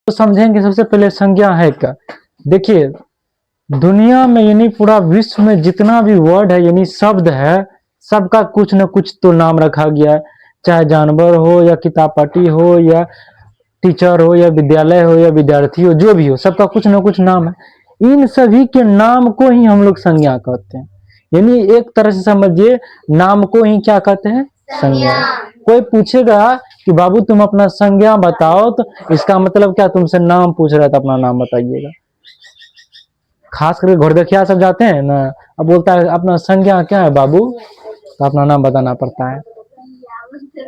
तो समझेंगे सबसे पहले संज्ञा है क्या। देखिए, दुनिया में यानी पूरा विश्व में जितना भी वर्ड है यानी शब्द है, सबका कुछ न कुछ तो नाम रखा गया है। चाहे जानवर हो या किताब पाटी हो या टीचर हो या विद्यालय हो या विद्यार्थी हो, जो भी हो, सबका कुछ न कुछ नाम है। इन सभी के नाम को ही हम लोग संज्ञा कहते हैं। यानी एक तरह से समझिए, नाम को ही क्या कहते हैं, संज्ञा। कोई पूछेगा कि बाबू तुम अपना संज्ञा बताओ, तो इसका मतलब क्या, तुमसे नाम पूछ रहा है तो अपना नाम बताइएगा। खास करके घोड़दखिया सब जाते हैं ना, अब बोलता है अपना संज्ञा क्या है बाबू, तो अपना नाम बताना पड़ता है।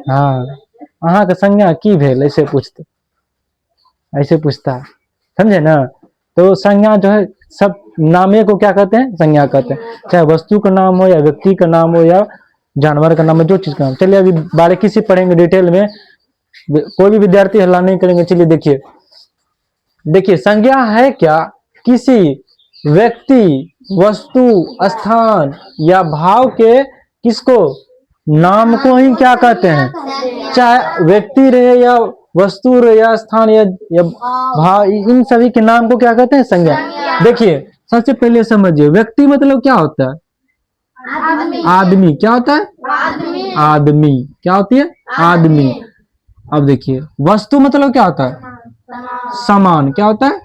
हाँ, अहाँ का संज्ञा की भेल, ऐसे पूछता है, समझे ना। तो संज्ञा जो है, सब नामे को क्या कहते हैं, संज्ञा कहते हैं। चाहे वस्तु का नाम हो या व्यक्ति का नाम हो या जानवर का नाम हो, जो चीज का नाम। चलिए अभी बारीकी से पढ़ेंगे डिटेल में, कोई भी विद्यार्थी हल्ला नहीं करेंगे। चलिए देखिए, संज्ञा है क्या, किसी व्यक्ति, वस्तु, स्थान या भाव के किसको, नाम को ही क्या कहते हैं। चाहे व्यक्ति रहे या वस्तु रहे या स्थान या भाव, इन सभी के नाम को क्या कहते हैं, संज्ञा। देखिए सबसे पहले समझिए, व्यक्ति मतलब क्या होता है, आदमी। क्या होता है, आदमी। क्या होती है, आदमी। अब देखिए, वस्तु मतलब क्या होता है, सामान। क्या होता है,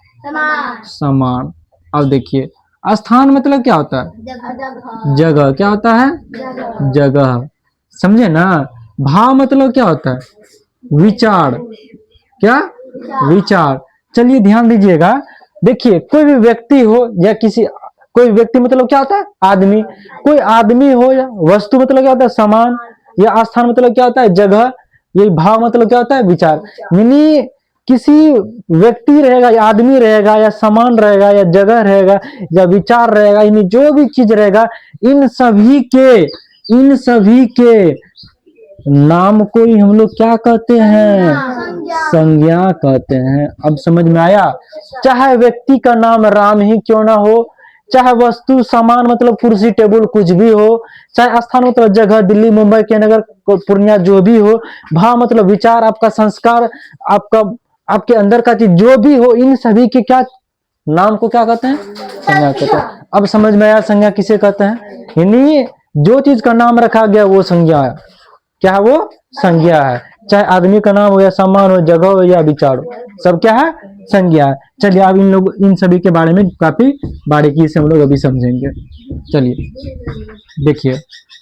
सामान। अब देखिए, स्थान मतलब क्या होता है, जगह। क्या होता है, जगह। समझे ना। भाव मतलब क्या होता है, विचार। क्या, विचार। चलिए ध्यान दीजिएगा। देखिए, कोई भी व्यक्ति हो या किसी, कोई व्यक्ति मतलब क्या होता है, आदमी। कोई आदमी हो या वस्तु मतलब क्या होता है, सामान। या स्थान मतलब क्या होता है, जगह। ये भाव मतलब क्या होता है, विचार। यानी किसी व्यक्ति रहेगा या आदमी रहेगा या सामान रहेगा या जगह रहेगा या विचार रहेगा, यानी जो भी चीज रहेगा, इन सभी के नाम को ही हम लोग क्या कहते हैं, संज्ञा कहते हैं। अब समझ में आया। चाहे व्यक्ति का नाम राम ही क्यों ना हो, चाहे वस्तु सामान मतलब कुर्सी टेबल कुछ भी हो, चाहे स्थान मतलब जगह दिल्ली मुंबई के नगर पूर्णिया जो भी हो, भाव मतलब विचार, आपका संस्कार, आपका आपके अंदर का चीज जो भी हो, इन सभी के क्या नाम को क्या कहते हैं, संज्ञा कहते हैं। अब समझ में आया संज्ञा किसे कहते हैं। यानी जो चीज का नाम रखा गया वो संज्ञा है। क्या है वो, संज्ञा है। चाहे आदमी का नाम हो या सामान हो, जगह हो या विचार हो, सब क्या है, संज्ञा है। चलिए अब इन सभी के बारे में काफी बारीकी से हम लोग अभी समझेंगे। चलिए देखिए,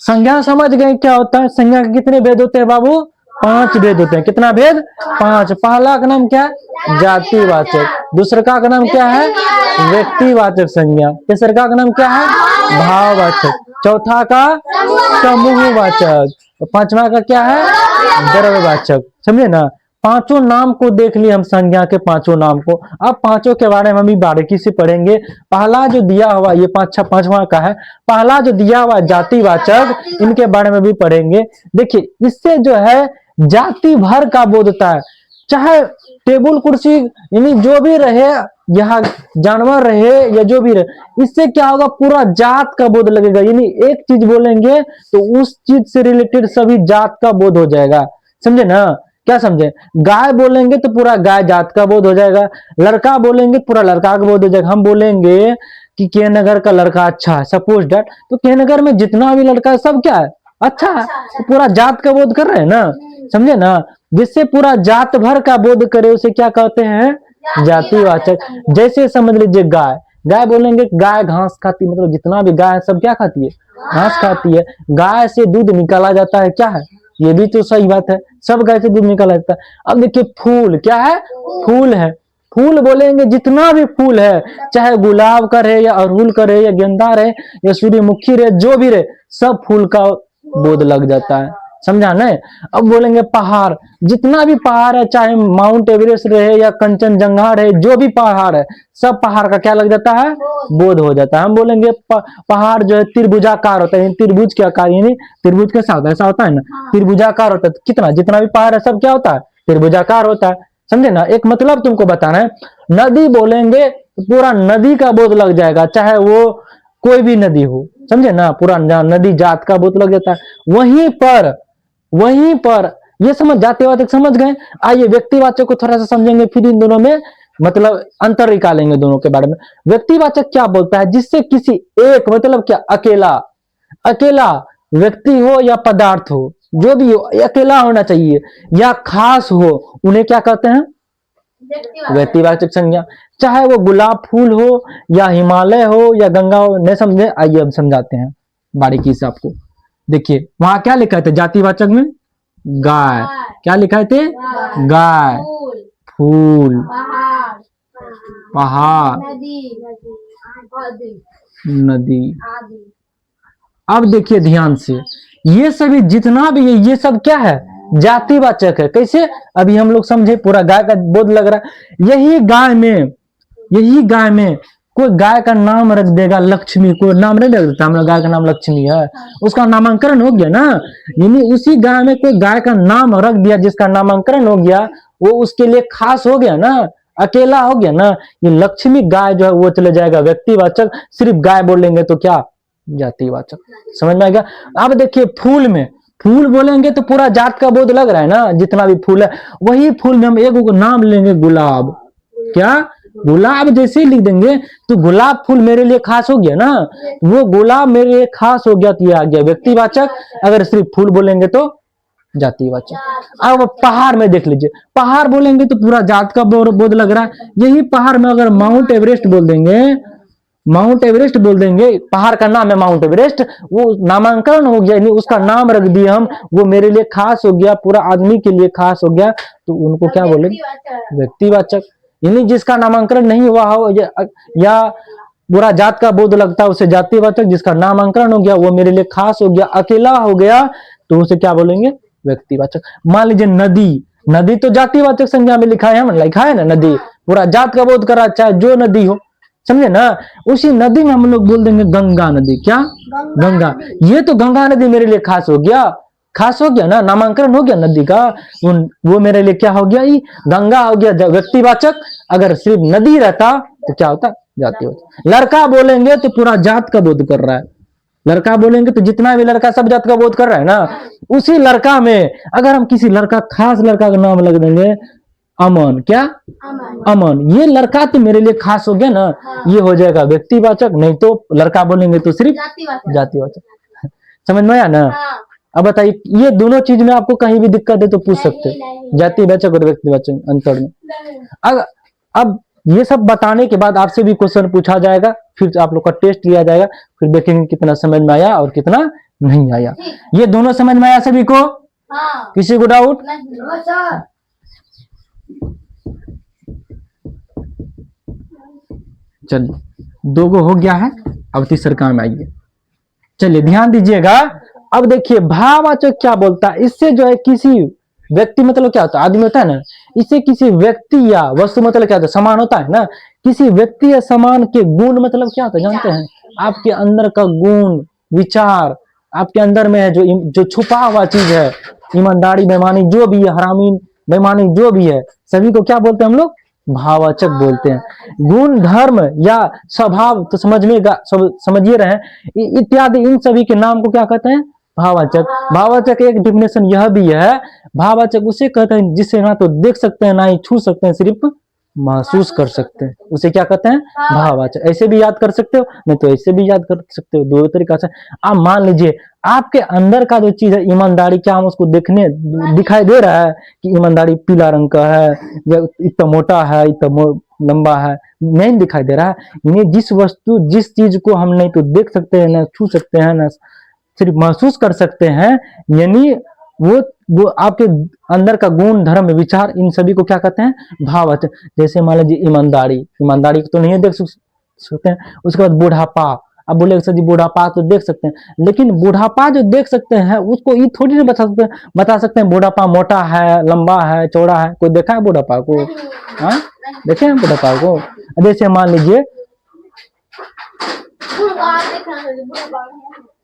संज्ञा समझ गए क्या होता है। संज्ञा के कितने भेद होते हैं बाबू, 5 भेद होते हैं। कितना भेद, 5। पहला का नाम क्या है, जातिवाचक। दूसरा का नाम क्या है, व्यक्तिवाचक संज्ञा। तीसरा का नाम क्या है, भाववाचक। चौथा का समूहवाचक। पांचवा का क्या है, द्रव्यवाचक। समझे ना। पांचों नाम को देख लिए हम, संज्ञा के पांचों नाम को। अब पांचों के बारे में हम बारीकी से पढ़ेंगे। पहला जो दिया हुआ, ये पांचवा का है, पहला जो दिया हुआ जातिवाचक, इनके बारे में भी पढ़ेंगे। देखिए, इससे जो है जाति भर का बोध होता है। चाहे टेबल कुर्सी यानी जो भी रहे, यहाँ जानवर रहे या जो भी रहे, इससे क्या होगा, पूरा जात का बोध लगेगा। यानी एक चीज बोलेंगे तो उस चीज से रिलेटेड सभी जात का बोध हो जाएगा। समझे ना। क्या समझे, गाय बोलेंगे तो पूरा गाय जात का बोध हो जाएगा। लड़का बोलेंगे पूरा लड़का का बोध हो जाएगा। हम बोलेंगे कि के नगर का लड़का अच्छा है, सपोज दैट, तो के नगर में जितना भी लड़का है सब क्या है, अच्छा है। तो पूरा जात का बोध कर रहे हैं ना। समझे ना। जिससे पूरा जात भर का बोध करे उसे क्या कहते हैं, जातिवाचक। जैसे समझ लीजिए, गाय बोलेंगे गाय घास खाती, मतलब जितना भी गाय है सब क्या खाती है, घास खाती है। गाय से दूध निकाला जाता है, क्या है, ये भी तो सही बात है, सब गाय से दूध निकाला जाता है। अब देखिए, फूल क्या है, फूल है। फूल बोलेंगे जितना भी फूल है, चाहे गुलाब का रहे या अड़हुल का रहे या गेंदा रहे या सूर्यमुखी रहे, जो भी रहे, सब फूल का बोध लग जाता है। समझा नहीं। अब बोलेंगे पहाड़, जितना भी पहाड़ है, चाहे माउंट एवरेस्ट रहे या कंचनजंगा रहे, जो भी पहाड़ है, सब पहाड़ का क्या लग जाता है, बोध हो जाता है। हम बोलेंगे पहाड़ जो है त्रिभुजाकार होता है। त्रिभुज के आकार, यानी त्रिभुज कैसा होता है, ऐसा होता है ना, त्रिभुजाकार होता है। तो कितना, जितना भी पहाड़ है सब क्या होता है, त्रिभुजाकार होता है। समझे ना। एक मतलब तुमको बताना है, नदी बोलेंगे तो पूरा नदी का बोध लग जाएगा, चाहे वो कोई भी नदी हो। समझे ना, पूरा नदी जात का बोध लग जाता है। वहीं पर ये समझ जातिवाचक समझ गए। आइए व्यक्तिवाचक को थोड़ा सा समझेंगे, फिर इन दोनों में मतलब अंतर निकालेंगे दोनों के बारे में। व्यक्तिवाचक क्या बोलता है, जिससे किसी एक मतलब क्या, अकेला, अकेला व्यक्ति हो या पदार्थ हो, जो भी हो अकेला होना चाहिए या खास हो, उन्हें क्या कहते हैं, व्यक्तिवाचक संज्ञा। चाहे वो गुलाब फूल हो या हिमालय हो या गंगा हो, नहीं समझे, आइए अब समझाते हैं बारीकी से आपको। देखिए वहां क्या लिखा था जातिवाचक में, गाय, क्या लिखा थे, गाय, फूल, पहाड़, नदी। अब देखिए ध्यान से, ये सभी जितना भी है ये सब क्या है, जातिवाचक है। कैसे, अभी हम लोग समझे, पूरा गाय का बोध लग रहा है। यही गाय में कोई गाय का नाम रख देगा लक्ष्मी, कोई नाम नहीं रख देता, हमारा गाय का नाम लक्ष्मी है, उसका नामांकन हो गया ना। यानी उसी गाय में कोई गाय का नाम रख दिया जिसका नामांकन हो गया, वो उसके लिए खास हो गया ना, अकेला हो गया ना। ये लक्ष्मी गाय जो है वो चले जाएगा व्यक्तिवाचक, सिर्फ गाय बोलेंगे तो क्या, जातिवाचक। समझ में आएगा। अब देखिए फूल में, फूल बोलेंगे तो पूरा जात का बोध लग रहा है ना, जितना भी फूल है। वही फूल में हम एक नाम लेंगे, गुलाब, क्या, गुलाब जैसे लिख देंगे तो गुलाब फूल मेरे लिए खास हो गया ना, वो गुलाब मेरे लिए खास हो गया, तो ये आ गया व्यक्तिवाचक। अगर सिर्फ फूल बोलेंगे तो जातिवाचक। अब पहाड़ में देख लीजिए, पहाड़ बोलेंगे तो पूरा जात का बोध लग रहा है। यही पहाड़ में अगर माउंट एवरेस्ट बोल देंगे, माउंट एवरेस्ट बोल देंगे, पहाड़ का नाम है माउंट एवरेस्ट, वो नामांकन हो गया, यानी उसका नाम रख दिया हम, वो मेरे लिए खास हो गया, पूरा आदमी के लिए खास हो गया, तो उनको क्या बोलेंगे, व्यक्तिवाचक। यानी जिसका नामांकन नहीं हुआ हो या पूरा जात का बोध लगता है उसे जातिवाचक, जिसका नामांकन हो गया वो मेरे लिए खास हो गया, अकेला हो गया, तो उसे क्या बोलेंगे, व्यक्तिवाचक। मान लीजिए नदी, नदी तो जातिवाचक संज्ञा में लिखा है, लिखा है ना, नदी पूरा जात का बोध कर रहा है, चाहे जो नदी हो, समझे ना। उसी नदी में हम लोग बोल देंगे गंगा नदी, क्या, गंगा। ये तो गंगा नदी मेरे लिए खास हो गया, खास हो गया ना, नामांकन हो गया नदी का, वो मेरे लिए क्या हो गया, ये गंगा हो गया व्यक्तिवाचक। अगर सिर्फ नदी रहता तो क्या होता, जातिवाचक। लड़का बोलेंगे तो पूरा जात का बोध कर रहा है, लड़का बोलेंगे तो जितना भी लड़का सब जात का बोध कर रहा है ना। उसी लड़का में अगर हम किसी लड़का, खास लड़का का नाम लग देंगे, अमन, क्या, अमन, ये लड़का तो मेरे लिए खास हो गया ना, ये हो जाएगा व्यक्तिवाचक। नहीं तो लड़का बोलेंगे तो सिर्फ जातिवाचक। समझ में आया ना। अब बताइए, ये दोनों चीज में आपको कहीं भी दिक्कत है तो पूछ सकते हैं, जातिवाचक और व्यक्तिवाचक अंतर में। अब ये सब बताने के बाद आपसे भी क्वेश्चन पूछा जाएगा, फिर आप लोग का टेस्ट लिया जाएगा, फिर देखेंगे कितना समझ में आया और कितना नहीं आया। ये दोनों समझ में आया सभी को, किसी को डाउट? चलिए, दो गो हो गया है, अब तीसरे काम में आइए। चलिए ध्यान दीजिएगा। अब देखिए भाववाचक क्या बोलता है, इससे जो है किसी व्यक्ति मतलब क्या होता है, आदमी होता है ना, इससे किसी व्यक्ति या वस्तु मतलब क्या होता है, समान होता है ना। किसी व्यक्ति या समान के गुण मतलब क्या होता है जानते हैं, आपके अंदर का गुण, विचार आपके अंदर में है, जो छुपा हुआ चीज है, ईमानदारी, बेईमानी जो भी है, हरामी बेईमानी जो भी है, सभी को क्या बोलते हैं हम लोग, भाववाचक बोलते हैं। गुण, धर्म या स्वभाव तो समझिए रहे इत्यादि, इन सभी के नाम को क्या कहते हैं, भाववाचक। भाववाचक एक डिफिनेशन यह भी है, भाववाचक उसे कहते हैं जिसे ना तो देख सकते हैं ना ही छू सकते हैं, सिर्फ महसूस कर सकते हैं, उसे क्या कहते हैं, भाववाचक। ऐसे भी याद कर सकते हो, नहीं तो ऐसे भी याद कर सकते हो, दो तरीका से। आप मान लीजिए आपके अंदर का जो चीज है ईमानदारी, क्या हम उसको दिखाई दे रहा है कि ईमानदारी पीला रंग का है या इतना मोटा है, इतना लंबा है, नहीं दिखाई दे रहा है। यानी जिस वस्तु, जिस चीज को हम नहीं तो देख सकते हैं, ना छू सकते हैं, ना सिर्फ महसूस कर सकते हैं, यानी वो आपके अंदर का गुण, धर्म, विचार, इन सभी को क्या कहते हैं, भाववाचक। जैसे मान लीजिए ईमानदारी, ईमानदारी को तो नहीं देख सकते हैं। उसके बाद बुढ़ापा, अब बोले सर जी बुढ़ापा तो देख सकते हैं, लेकिन बुढ़ापा जो देख सकते हैं उसको ये थोड़ी ना बता सकते हैं बुढ़ापा मोटा है, लंबा है, चौड़ा है। कोई देखा है बुढ़ापा को? हाँ, देखे हैं बुढ़ापा को? जैसे मान लीजिए,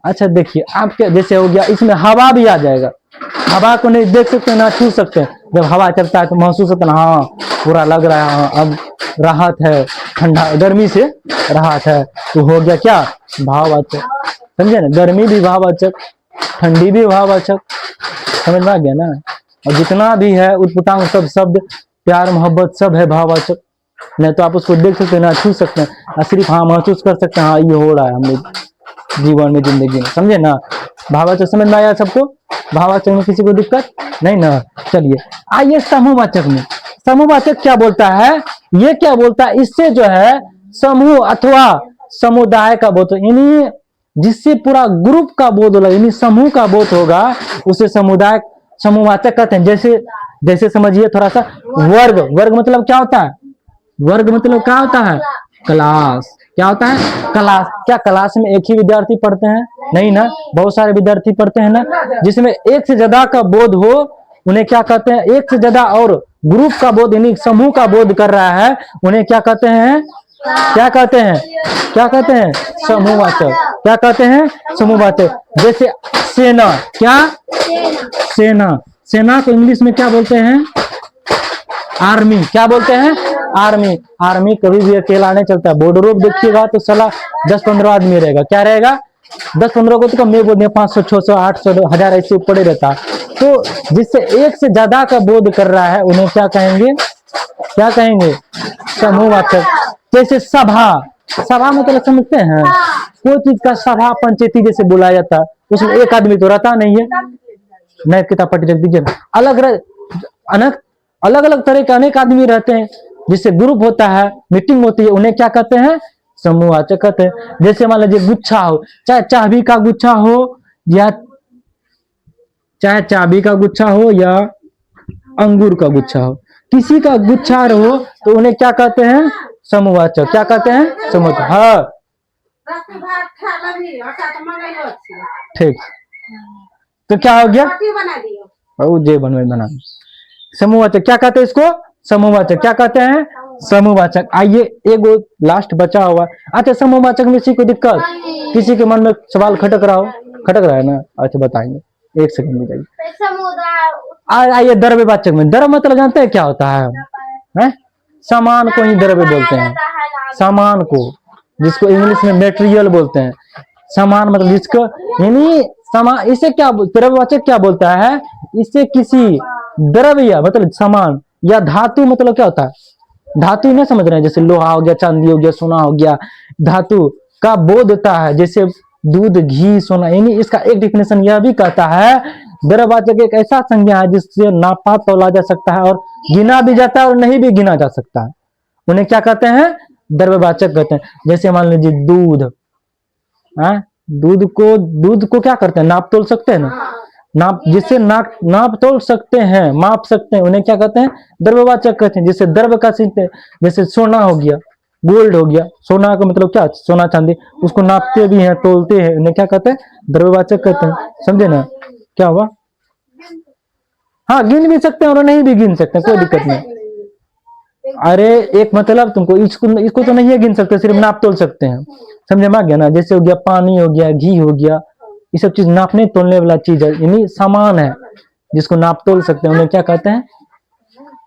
अच्छा देखिए आपके जैसे हो गया, इसमें हवा भी आ जाएगा। हवा को नहीं देख सकते ना छू सकते हैं, जब हवा चलता है तो महसूस होता है ना, हाँ पूरा लग रहा है, हाँ अब राहत है, ठंडा गर्मी से राहत है, तो हो गया क्या, भाववाचक। समझे ना, गर्मी भी भाववाचक, ठंडी भी भाववाचक। समझ में आ गया ना। और जितना भी है उटपटांग सब शब्द प्यार मोहब्बत सब है भाववाचक। नहीं तो आप उसको देख सकते हैं ना छू सकते हैं, सिर्फ हाँ महसूस कर सकते हैं हाँ ये हो रहा है हम लोग जीवन में जिंदगी में, समझे ना। भाववाचक समझ में आया सबको? भाववाचक में किसी को दिक्कत नहीं ना। चलिए आइए समूहवाचक में। समूहवाचक क्या बोलता है, ये क्या बोलता है, इससे जो है समूह अथवा समुदाय का बोध, यानी जिससे पूरा ग्रुप का बोध होगा, यानी समूह का बोध होगा, उसे समुदाय समूहवाचक कहते हैं। जैसे जैसे समझिए थोड़ा सा, वर्ग, वर्ग मतलब क्या होता है, वर्ग मतलब क्या होता है, क्लास। क्या होता है, क्लास। क्या क्लास में एक ही विद्यार्थी पढ़ते हैं? नहीं ना, बहुत सारे विद्यार्थी पढ़ते हैं ना। जिसमें एक से ज्यादा का बोध हो उन्हें क्या कहते हैं, एक से ज्यादा और ग्रुप का बोध यानी समूह का बोध कर रहा है, उन्हें क्या कहते हैं, क्या कहते हैं, क्या कहते हैं, समूहवाचक। क्या कहते हैं, समूहवाचक। जैसे सेना, क्या, सेना, सेना को इंग्लिश में क्या बोलते हैं, आर्मी। क्या बोलते हैं, आर्मी। आर्मी कभी भी अकेला नहीं चलता। बॉर्डरों को देखिएगा तो साला 10-15 आदमी रहेगा। क्या रहेगा, 10-15 को तो कम नहीं बोलते, 500 600 800 1000 ऐसे ऊपर ही रहता। तो जिससे एक से ज्यादा का बोध कर रहा है उन्हें क्या कहेंगे, क्या कहेंगे, समूहवाचक। जैसे सभा, सभा मतलब समझते हैं, कोई चीज का सभा पंचायती जैसे बुलाया जाता है, उसमें एक आदमी तो रहता नहीं है। नए किताब पढ़ रख दीजिए। अलग अलग तरह के अनेक आदमी रहते हैं, जिससे ग्रुप होता है, मीटिंग होती है, उन्हें क्या कहते हैं, समूहवाचक कहते हैं। जैसे मान लीजिए गुच्छा हो, चाहे चाबी का गुच्छा हो या चाहे चाबी का गुच्छा हो या अंगूर का गुच्छा हो, किसी का गुच्छा हो तो उन्हें क्या कहते हैं, समूहवाचक। क्या कहते हैं, समूहवाचक। हाँ ठीक, तो क्या हो गया, जे बना समूहवाचक। क्या कहते हैं इसको, समूहवाचक। क्या कहते हैं, समूहवाचक। आइए एक लास्ट बचा हुआ। अच्छा समूहवाचक में किसी को दिक्कत, किसी के मन में सवाल खटक रहा हो, खटक रहा है ना, अच्छा बताएंगे, एक सेकंड में जाइए। आइए द्रव्यवाचक में। द्रव्य मतलब जानते हैं क्या होता है? सामान को ही द्रव्य बोलते हैं, सामान को, जिसको इंग्लिश में मेटेरियल बोलते हैं। सामान मतलब जिसको, यानी सामान, इसे क्या द्रव्यवाचक क्या बोलता है, इससे किसी द्रव्य मतलब सामान या धातु मतलब क्या होता है, धातु नहीं समझ रहे हैं, जैसे लोहा हो गया, चांदी हो गया, सोना हो गया, धातु का बोध होता है। जैसे दूध, घी, सोना, यानी इसका एक डिफिनेशन यह भी कहता है, द्रव्यवाचक एक ऐसा संज्ञा है जिससे नापा तोला जा सकता है और गिना भी जाता है और नहीं भी गिना जा सकता है, उन्हें क्या कहते हैं, द्रव्यवाचक कहते हैं। जैसे मान लीजिए दूध, दूध को क्या करते हैं, नाप तोल सकते हैं ना, नाप, जिससे नाप तोल सकते हैं, माप सकते हैं, उन्हें क्या कहते हैं, द्रव्यवाचक कहते हैं। जैसे द्रव्य का जैसे सोना हो गया, गोल्ड हो गया, सोना का मतलब क्या, सोना चांदी, उसको नापते भी हैं, तोलते हैं, उन्हें क्या कहते हैं, द्रव्यवाचक कहते हैं। समझे ना, क्या हुआ, हाँ गिन भी सकते हैं और नहीं भी गिन सकते हैं, कोई दिक्कत नहीं। अरे एक मतलब तुमको इसको तो नहीं गिन सकते, सिर्फ नाप तोल सकते हैं, समझे में आ गया ना। जैसे हो गया पानी हो गया, घी हो गया, ये सब चीज नापने तोलने वाला चीज है, यानी सामान है जिसको नाप तोल सकते हैं, उन्हें क्या कहते हैं,